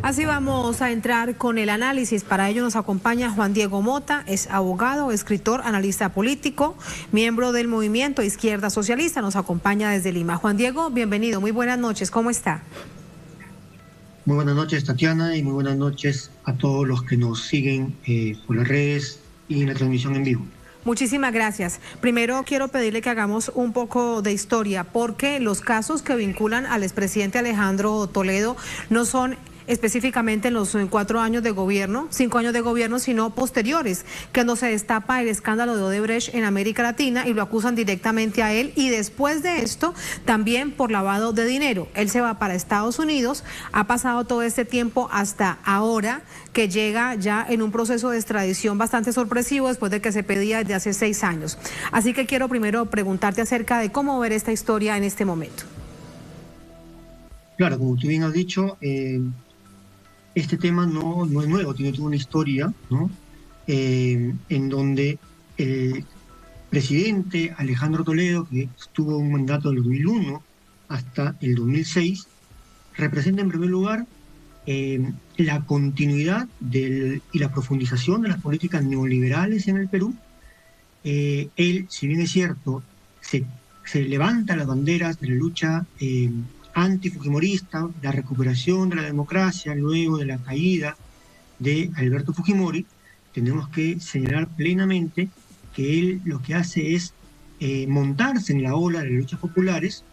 Así vamos a entrar con el análisis. Para ello nos acompaña Juan Diego Mota, es abogado, escritor, analista político, miembro del Movimiento Izquierda Socialista. Nos acompaña desde Lima. Juan Diego, bienvenido. Muy buenas noches. ¿Cómo está? Muy buenas noches, Tatiana, y muy buenas noches a todos los que nos siguen por las redes y en la transmisión en vivo. Muchísimas gracias. Primero quiero pedirle que hagamos un poco de historia, porque los casos que vinculan al expresidente Alejandro Toledo no son específicamente en los 4 años de gobierno, 5 años de gobierno, sino posteriores, cuando se destapa el escándalo de Odebrecht en América Latina y lo acusan directamente a él, y después de esto también por lavado de dinero. Él se va para Estados Unidos, ha pasado todo este tiempo hasta ahora que llega ya en un proceso de extradición bastante sorpresivo después de que se pedía desde hace 6 años. Así que quiero primero preguntarte acerca de cómo ver esta historia en este momento. Claro, como tú bien has dicho, este tema no es nuevo, tiene toda una historia, ¿no? En donde el presidente Alejandro Toledo, que estuvo un mandato del 2001 hasta el 2006, representa en primer lugar la continuidad y la profundización de las políticas neoliberales en el Perú. Él, si bien es cierto, se levanta las banderas de la lucha antifujimorista, la recuperación de la democracia luego de la caída de Alberto Fujimori, tenemos que señalar plenamente que él lo que hace es montarse en la ola de las luchas populares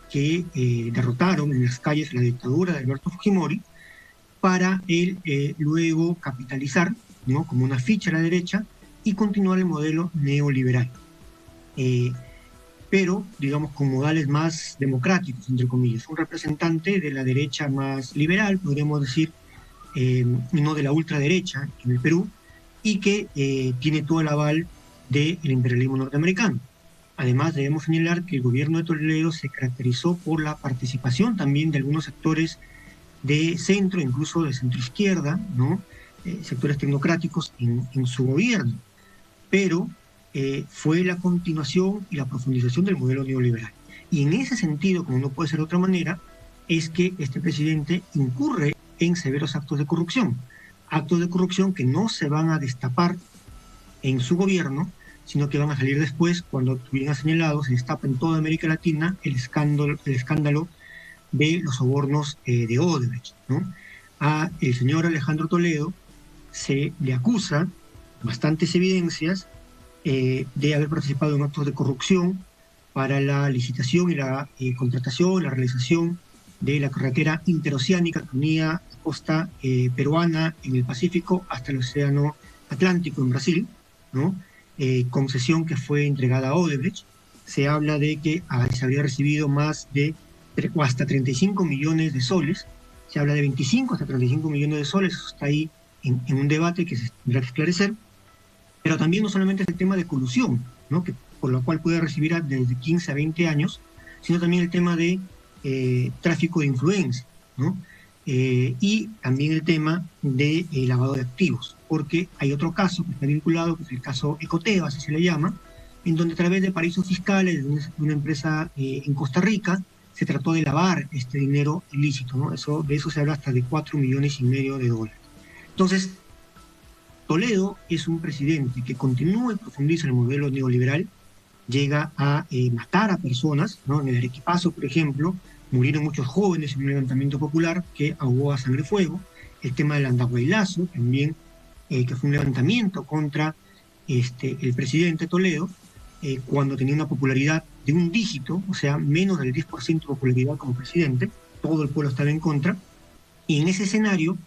que derrotaron en las calles la dictadura de Alberto Fujimori, para él luego capitalizar, ¿no?, como una ficha a la derecha y continuar el modelo neoliberal. Pero, digamos, con modales más democráticos, entre comillas, un representante de la derecha más liberal, podríamos decir, no de la ultraderecha en el Perú, y que tiene todo el aval del imperialismo norteamericano. Además, debemos señalar que el gobierno de Toledo se caracterizó por la participación también de algunos sectores de centro, incluso de centro-izquierda, ¿no?, sectores tecnocráticos en su gobierno, pero fue la continuación y la profundización del modelo neoliberal. Y en ese sentido, como no puede ser de otra manera, es que este presidente incurre en severos actos de corrupción que no se van a destapar en su gobierno, sino que van a salir después, cuando, tú bien has señalado, se destapa en toda América Latina el escándalo de los sobornos de Odebrecht, ¿no? A el señor Alejandro Toledo se le acusa bastantes evidencias de haber participado en actos de corrupción para la licitación y la contratación, la realización de la carretera interoceánica que unía la costa peruana en el Pacífico hasta el Océano Atlántico en Brasil, ¿no? Concesión que fue entregada a Odebrecht. Se habla de que se habría recibido más de o hasta 35 millones de soles, se habla de 25 hasta 35 millones de soles, eso está ahí en un debate que se tendrá que esclarecer. Pero también no solamente es el tema de colusión, ¿no?, que por lo cual puede recibir desde 15 a 20 años, sino también el tema de tráfico de influencia, ¿no? Y también el tema de lavado de activos, porque hay otro caso que está vinculado, que es el caso Ecoteva, así se le llama, en donde a través de paraísos fiscales de una empresa en Costa Rica se trató de lavar este dinero ilícito, ¿no? De eso se habla hasta de 4,5 millones de dólares. Entonces, Toledo es un presidente que continúa y profundiza el modelo neoliberal, llega a matar a personas, ¿no? En el Arequipazo, por ejemplo, murieron muchos jóvenes en un levantamiento popular que ahogó a sangre fuego. El tema del Andahuaylazo también, que fue un levantamiento contra el presidente Toledo, cuando tenía una popularidad de un dígito, o sea, menos del 10% de popularidad como presidente, todo el pueblo estaba en contra, y en ese escenario,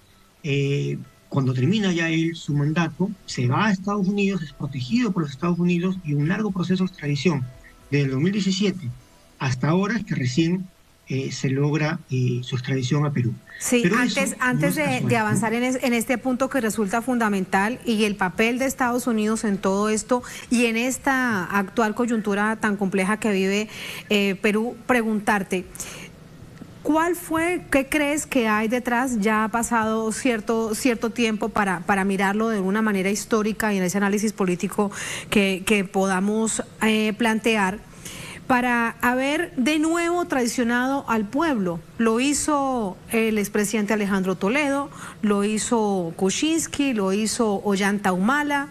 cuando termina ya él su mandato, se va a Estados Unidos, es protegido por los Estados Unidos, y un largo proceso de extradición desde el 2017 hasta ahora es que recién se logra su extradición a Perú. Sí, pero antes de avanzar en este punto que resulta fundamental, y el papel de Estados Unidos en todo esto y en esta actual coyuntura tan compleja que vive Perú, preguntarte, ¿qué crees que hay detrás? Ya ha pasado cierto tiempo para mirarlo de una manera histórica y en ese análisis político que podamos plantear. para haber de nuevo traicionado al pueblo. Lo hizo el expresidente Alejandro Toledo, lo hizo Kuczynski, lo hizo Ollanta Humala.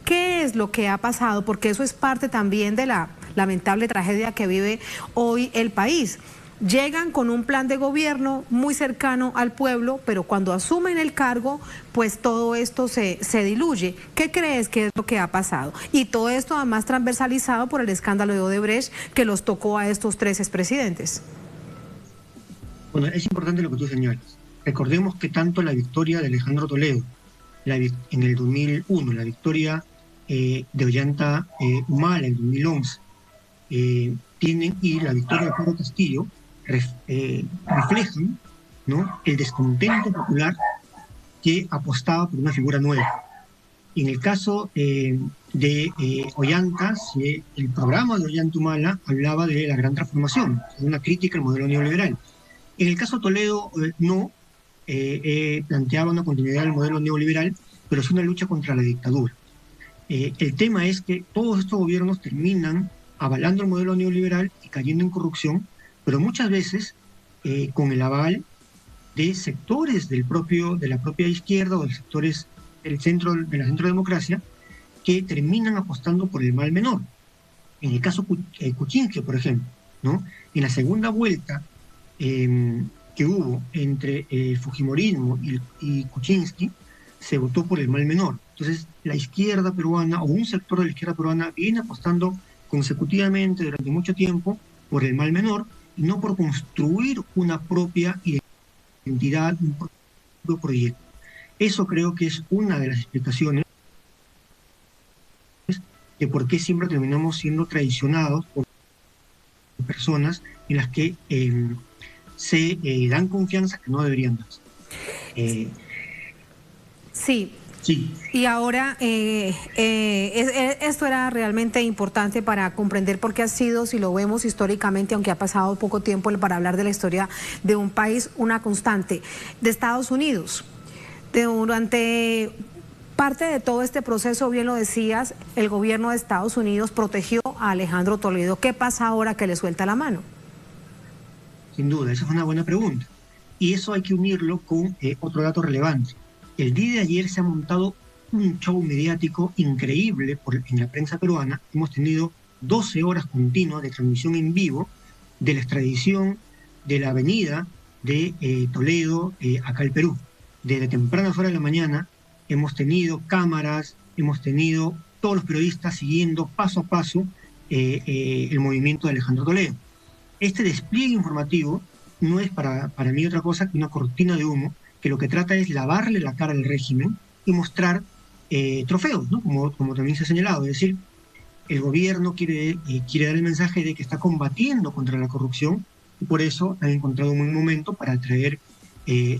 ¿Qué es lo que ha pasado? Porque eso es parte también de la lamentable tragedia que vive hoy el país. Llegan con un plan de gobierno muy cercano al pueblo, pero cuando asumen el cargo, pues todo esto se diluye. ¿Qué crees que es lo que ha pasado? Y todo esto además transversalizado por el escándalo de Odebrecht que los tocó a estos 3 expresidentes. Bueno, es importante lo que tú señalas. Recordemos que tanto la victoria de Alejandro Toledo en el 2001, la victoria de Ollanta Humala en el 2011, y la victoria de Pedro Castillo reflejan, ¿no?, el descontento popular que apostaba por una figura nueva. En el caso de Ollanta, el programa de Ollanta Humala hablaba de la gran transformación, de una crítica al modelo neoliberal. En el caso de Toledo no planteaba una continuidad del modelo neoliberal, pero sí una lucha contra la dictadura. El tema es que todos estos gobiernos terminan avalando el modelo neoliberal y cayendo en corrupción, pero muchas veces con el aval de sectores de la propia izquierda o de sectores de la centrodemocracia que terminan apostando por el mal menor. En el caso Kuczynski, por ejemplo, ¿no?, en la segunda vuelta que hubo entre el fujimorismo y Kuczynski, se votó por el mal menor. Entonces, la izquierda peruana o un sector de la izquierda peruana viene apostando consecutivamente durante mucho tiempo por el mal menor y no por construir una propia identidad, un propio proyecto. Eso creo que es una de las explicaciones de por qué siempre terminamos siendo traicionados por personas en las que se dan confianza que no deberían darse. Sí. Sí. Y ahora esto era realmente importante para comprender por qué ha sido, si lo vemos históricamente, aunque ha pasado poco tiempo para hablar de la historia de un país, una constante de Estados Unidos. Durante parte de todo este proceso, bien lo decías, el gobierno de Estados Unidos protegió a Alejandro Toledo. ¿Qué pasa ahora que le suelta la mano? Sin duda, esa es una buena pregunta. Y eso hay que unirlo con otro dato relevante. El día de ayer se ha montado un show mediático increíble en la prensa peruana. Hemos tenido 12 horas continuas de transmisión en vivo de la extradición de la avenida de Toledo acá al Perú. Desde tempranas horas de la mañana hemos tenido cámaras, hemos tenido todos los periodistas siguiendo paso a paso el movimiento de Alejandro Toledo. Este despliegue informativo no es para mí otra cosa que una cortina de humo que lo que trata es lavarle la cara al régimen y mostrar trofeos, ¿no?, como también se ha señalado. Es decir, el gobierno quiere dar el mensaje de que está combatiendo contra la corrupción y por eso han encontrado un buen momento para traer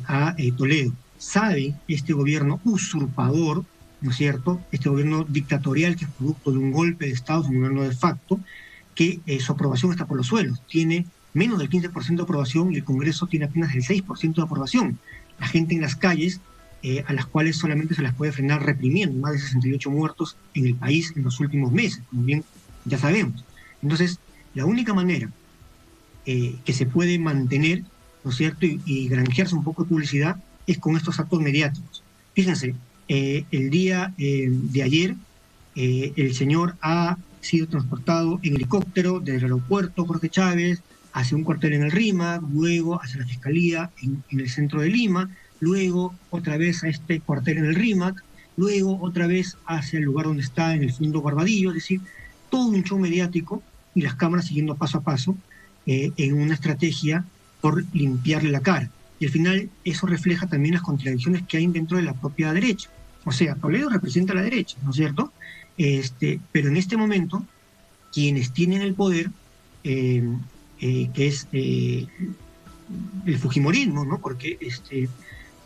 a Toledo. Sabe este gobierno usurpador, ¿no es cierto?, este gobierno dictatorial que es producto de un golpe de Estado, un gobierno de facto, que su aprobación está por los suelos. Tiene menos del 15% de aprobación y el Congreso tiene apenas el 6% de aprobación. La gente en las calles, a las cuales solamente se las puede frenar reprimiendo, más de 68 muertos en el país en los últimos meses, como bien ya sabemos. Entonces, la única manera que se puede mantener, ¿no es cierto?, y granjearse un poco de publicidad es con estos actos mediáticos. Fíjense, el día de ayer el señor ha sido transportado en helicóptero desde el aeropuerto Jorge Chávez hacia un cuartel en el RIMAC, luego hacia la Fiscalía en el centro de Lima, luego otra vez a este cuartel en el RIMAC, luego otra vez hacia el lugar donde está en el Fundo Barbadillo, es decir, todo un show mediático y las cámaras siguiendo paso a paso en una estrategia por limpiarle la cara. Y al final eso refleja también las contradicciones que hay dentro de la propia derecha. O sea, Toledo representa a la derecha, ¿no es cierto? Pero en este momento, quienes tienen el poder, que es el fujimorismo, ¿no?, porque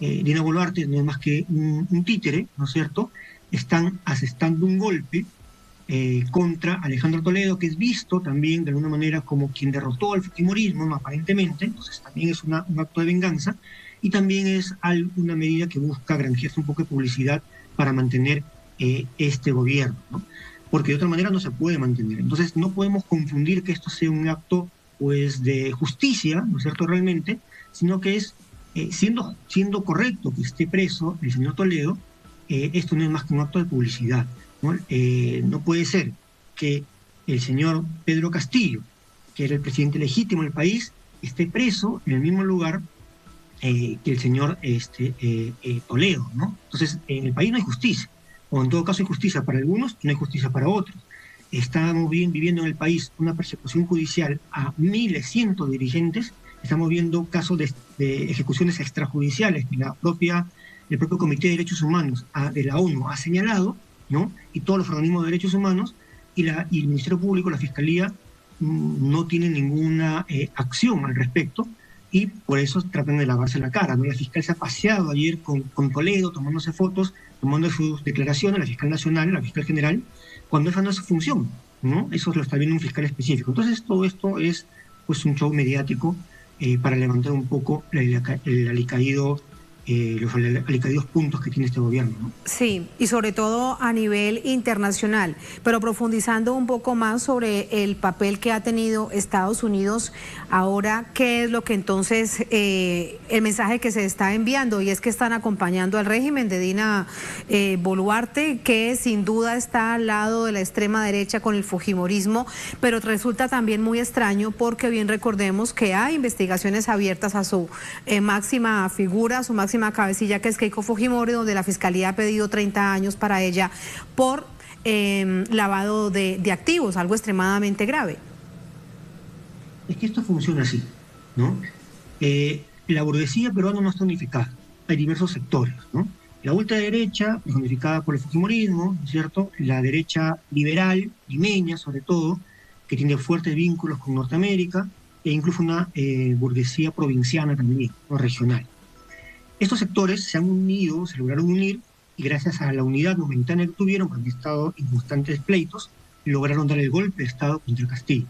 Dina Boluarte no es más que un títere, ¿no es cierto?, están asestando un golpe contra Alejandro Toledo, que es visto también de alguna manera como quien derrotó al fujimorismo, ¿no?, aparentemente. Entonces también es un acto de venganza y también es una medida que busca granjearse un poco de publicidad para mantener este gobierno, ¿no? porque de otra manera no se puede mantener. Entonces no podemos confundir que esto sea un acto pues de justicia, ¿no es cierto?, realmente, sino que es, siendo correcto que esté preso el señor Toledo, esto no es más que un acto de publicidad, ¿no? No puede ser que el señor Pedro Castillo, que era el presidente legítimo del país, esté preso en el mismo lugar que el señor Toledo, ¿no? Entonces, en el país no hay justicia, o en todo caso hay justicia para algunos y no hay justicia para otros. Estamos viviendo en el país una persecución judicial a miles, cientos de dirigentes. Estamos viendo casos de ejecuciones extrajudiciales que el propio Comité de Derechos Humanos de la ONU ha señalado, ¿no? Y todos los organismos de derechos humanos y el Ministerio Público, la Fiscalía, no tienen ninguna acción al respecto, y por eso tratan de lavarse la cara, ¿no? La fiscal se ha paseado ayer con Toledo, tomándose fotos, tomando sus declaraciones, la fiscal nacional, la fiscal general, cuando esa no es su función, ¿no? Eso lo está viendo un fiscal específico. Entonces todo esto es pues un show mediático para levantar un poco los alicaídos puntos que tiene este gobierno, ¿no? Sí, y sobre todo a nivel internacional, pero profundizando un poco más sobre el papel que ha tenido Estados Unidos ahora, ¿qué es lo que entonces, el mensaje que se está enviando? Y es que están acompañando al régimen de Dina Boluarte, que sin duda está al lado de la extrema derecha con el fujimorismo, pero resulta también muy extraño porque bien recordemos que hay investigaciones abiertas a su máxima figura, su máxima cabecilla, que es Keiko Fujimori, donde la Fiscalía ha pedido 30 años para ella por lavado de activos, algo extremadamente grave. Es que esto funciona así, ¿no? La burguesía peruana no está unificada, hay diversos sectores, ¿no? La ultraderecha, unificada por el fujimorismo, ¿no es cierto? La derecha liberal, limeña sobre todo, que tiene fuertes vínculos con Norteamérica, e incluso una burguesía provinciana también, o regional. Estos sectores se han unido, se lograron unir, y gracias a la unidad momentánea que tuvieron, porque han estado en constantes pleitos, lograron dar el golpe de Estado contra Castillo.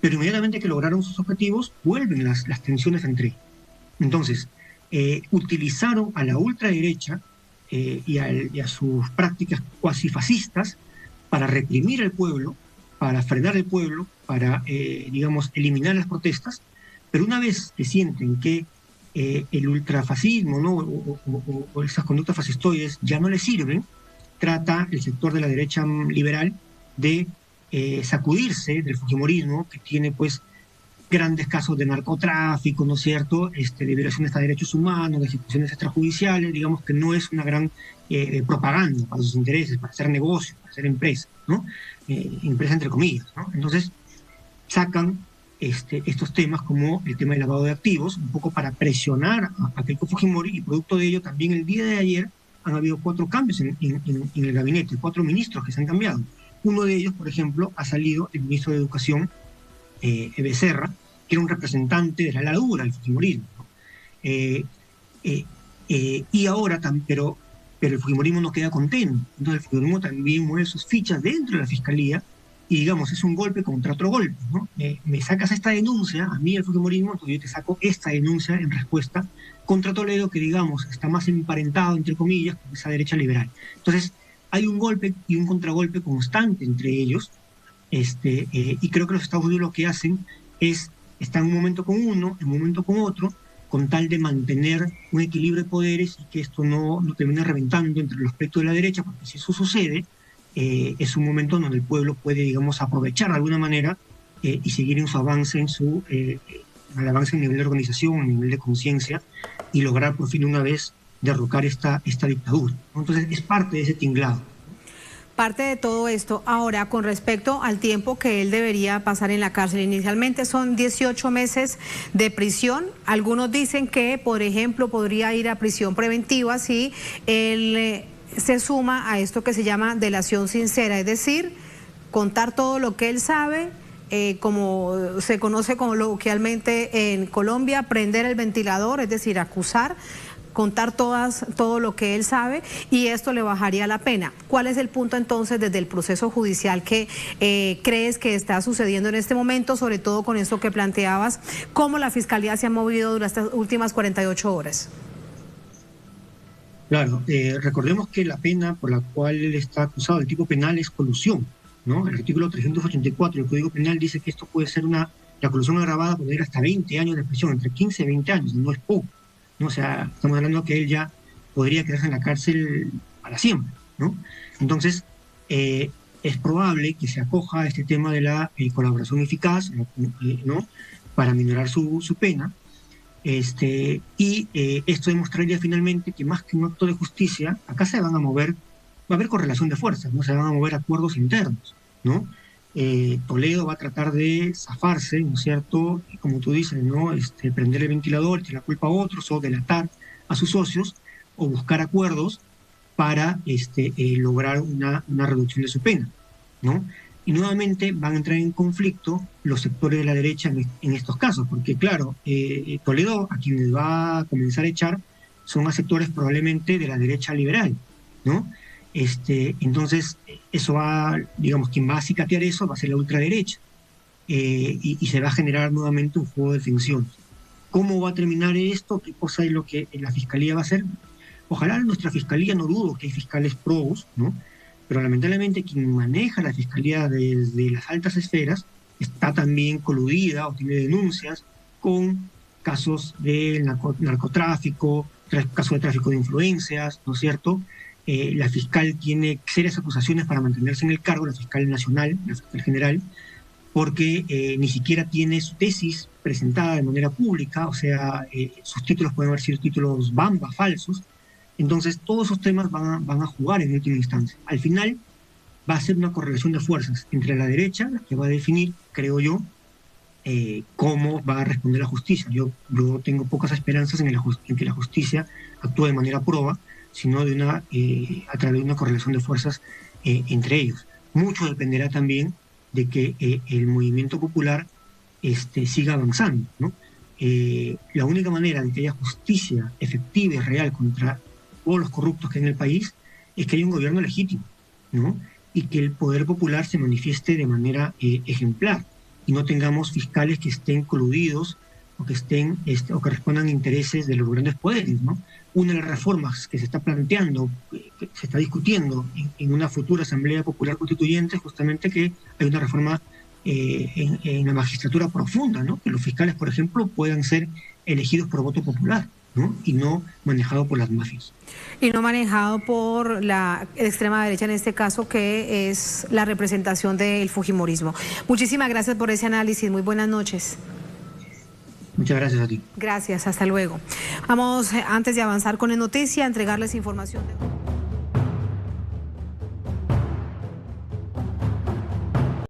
Pero inmediatamente que lograron sus objetivos, vuelven las tensiones entre ellos. Entonces, utilizaron a la ultraderecha y a sus prácticas cuasi fascistas para reprimir al pueblo, para frenar al pueblo, para, digamos, eliminar las protestas, pero una vez que sienten que el ultrafascismo, ¿no? o esas conductas fascistoides ya no les sirven, trata el sector de la derecha liberal de sacudirse del fujimorismo, que tiene pues grandes casos de narcotráfico, ¿no es cierto?, de violaciones a derechos humanos, de ejecuciones extrajudiciales, digamos que no es una gran propaganda para sus intereses, para hacer negocios, para hacer empresas, ¿no? Empresa entre comillas, ¿no? Entonces sacan estos temas como el tema del lavado de activos, un poco para presionar a Keiko Fujimori, y producto de ello también el día de ayer han habido 4 cambios en el gabinete, 4 ministros que se han cambiado. Uno de ellos, por ejemplo, ha salido el ministro de Educación, Becerra, que era un representante de la ladura del fujimorismo, ¿no? Y ahora, pero el fujimorismo no queda contento, entonces el fujimorismo también mueve sus fichas dentro de la Fiscalía, y digamos, es un golpe contra otro golpe, ¿no? Me sacas esta denuncia, a mí el fujimorismo, entonces yo te saco esta denuncia en respuesta contra Toledo, que digamos está más emparentado, entre comillas, con esa derecha liberal. Entonces, hay un golpe y un contragolpe constante entre ellos, y creo que los Estados Unidos lo que hacen es, están en un momento con uno, en un momento con otro, con tal de mantener un equilibrio de poderes y que esto no termine reventando entre los aspectos de la derecha, porque si eso sucede, es un momento donde el pueblo puede, digamos, aprovechar de alguna manera y seguir en su avance, al avance en nivel de organización, en nivel de conciencia, y lograr por fin una vez derrocar esta dictadura, ¿no? Entonces es parte de ese tinglado. Parte de todo esto. Ahora, con respecto al tiempo que él debería pasar en la cárcel, inicialmente son 18 meses de prisión. Algunos dicen que, por ejemplo, podría ir a prisión preventiva si él se suma a esto que se llama delación sincera, es decir, contar todo lo que él sabe, como se conoce coloquialmente en Colombia, prender el ventilador, es decir, acusar, contar todo lo que él sabe, y esto le bajaría la pena. ¿Cuál es el punto entonces desde el proceso judicial que crees que está sucediendo en este momento, sobre todo con esto que planteabas, cómo la Fiscalía se ha movido durante estas últimas 48 horas? Claro, recordemos que la pena por la cual él está acusado, el tipo penal es colusión, ¿no? El artículo 384 del Código Penal dice que esto puede ser la colusión agravada puede ir hasta 20 años de prisión, entre 15 y 20 años, no es poco, ¿no? O sea, estamos hablando que él ya podría quedarse en la cárcel para siempre, ¿no? Entonces, es probable que se acoja a este tema de la colaboración eficaz, ¿no? Para minorar su pena. Esto demostraría finalmente que más que un acto de justicia, acá se van a mover, va a haber correlación de fuerzas, ¿no? Se van a mover acuerdos internos, ¿no? Toledo va a tratar de zafarse, ¿no es cierto? Y como tú dices, ¿no? Prender el ventilador, echar la culpa a otros, o delatar a sus socios, o buscar acuerdos para lograr una reducción de su pena, ¿no? Y nuevamente van a entrar en conflicto los sectores de la derecha en estos casos, porque claro, Toledo a quienes va a comenzar a echar son a sectores probablemente de la derecha liberal, ¿no? Entonces, eso va, digamos, quien va a cicatear eso va a ser la ultraderecha, y se va a generar nuevamente un juego de tensiones. ¿Cómo va a terminar esto? ¿Qué cosa es lo que la Fiscalía va a hacer? Ojalá nuestra Fiscalía, no dudo que hay fiscales probos, ¿no? Pero lamentablemente quien maneja la Fiscalía desde las altas esferas está también coludida o tiene denuncias con casos de narcotráfico, casos de tráfico de influencias, ¿no es cierto? La fiscal tiene serias acusaciones para mantenerse en el cargo, la fiscal nacional, la fiscal general, porque ni siquiera tiene su tesis presentada de manera pública, o sea, sus títulos pueden haber sido títulos bamba, falsos. Entonces, todos esos temas van a jugar en última instancia. Al final, va a ser una correlación de fuerzas entre la derecha, la que va a definir, creo yo, cómo va a responder la justicia. Yo tengo pocas esperanzas en que la justicia actúe de manera proba, sino a través de una correlación de fuerzas entre ellos. Mucho dependerá también de que el movimiento popular siga avanzando, ¿no? La única manera de que haya justicia efectiva y real contra todos los corruptos que hay en el país es que haya un gobierno legítimo, ¿no? Y que el poder popular se manifieste de manera ejemplar y no tengamos fiscales que estén coludidos o que respondan a intereses de los grandes poderes, ¿no? Una de las reformas que se está planteando, que se está discutiendo en una futura Asamblea Popular Constituyente, justamente que hay una reforma en la magistratura profunda, ¿no? Que los fiscales, por ejemplo, puedan ser elegidos por voto popular, ¿no? Y no manejado por las mafias. Y no manejado por la extrema derecha, en este caso, que es la representación del fujimorismo. Muchísimas gracias por ese análisis. Muy buenas noches. Muchas gracias a ti. Gracias, hasta luego. Vamos, antes de avanzar con la noticia, a entregarles información de...